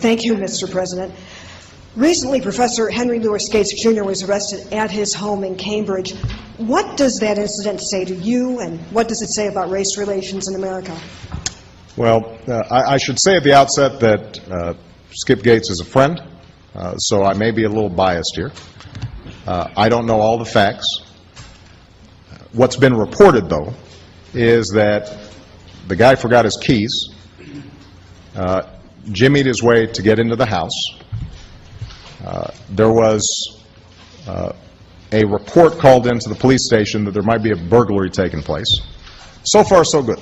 Thank you, Mr. President. Recently, Professor Henry Louis Gates, Jr. was arrested at his home in Cambridge. What does that incident say to you, and what does it say about race relations in America? Well, I should say at the outset that Skip Gates is a friend, so I may be a little biased here. I don't know all the facts. What's been reported, though, is that the guy forgot his keys, jimmied his way to get into the house. There was a report called into the police station that there might be a burglary taking place. So far, so good,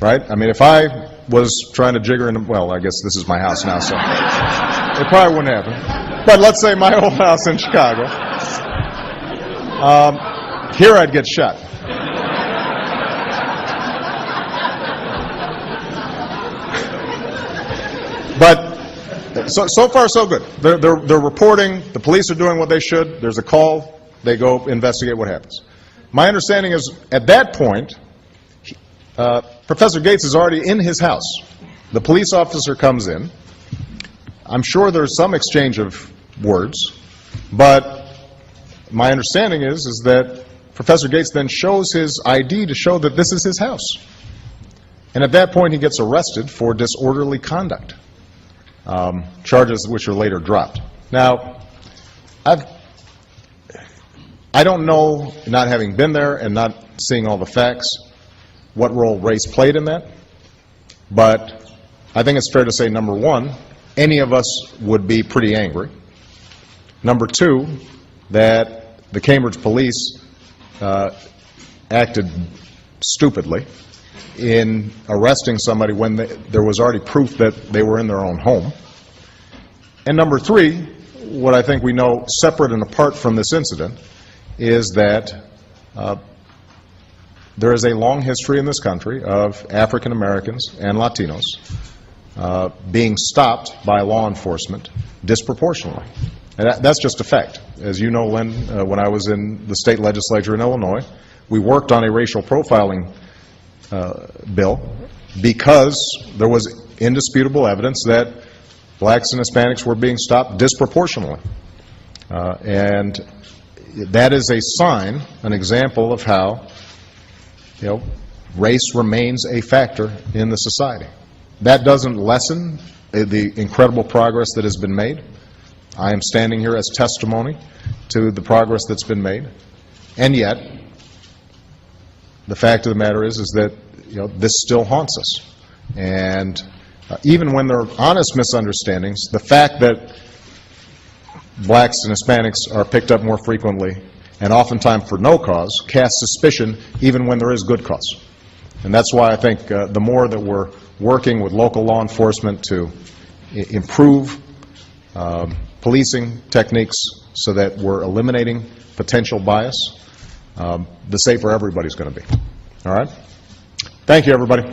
right? I mean, if I was trying to jigger into, well, I guess this is my house now, so it probably wouldn't happen. But let's say my old house in Chicago. Here I'd get shot. But so far, so good. They're reporting. The police are doing what they should. There's a call. They go investigate what happens. My understanding is, at that point, Professor Gates is already in his house. The police officer comes in. I'm sure there's some exchange of words, but my understanding is that Professor Gates then shows his ID to show that this is his house. And at that point, he gets arrested for disorderly conduct. Charges which are later dropped. Now, I don't know, not having been there and not seeing all the facts, what role race played in that, but I think it's fair to say, number one, any of us would be pretty angry. Number two, that the Cambridge police acted stupidly in arresting somebody when there was already proof that they were in their own home. And number three, what I think we know separate and apart from this incident is that there is a long history in this country of African Americans and Latinos being stopped by law enforcement disproportionately. And that's just a fact. As you know, Lynn, when I was in the state legislature in Illinois, we worked on a racial profiling bill because there was indisputable evidence that blacks and Hispanics were being stopped disproportionately. And that is a sign, an example of how, race remains a factor in the society. That doesn't lessen the incredible progress that has been made. I am standing here as testimony to the progress that's been made. And yet, the fact of the matter is that this still haunts us. And even when there are honest misunderstandings, the fact that blacks and Hispanics are picked up more frequently and oftentimes for no cause casts suspicion even when there is good cause. And that's why I think the more that we're working with local law enforcement to improve policing techniques so that we're eliminating potential bias, the safer everybody's going to be. All right? Thank you, everybody.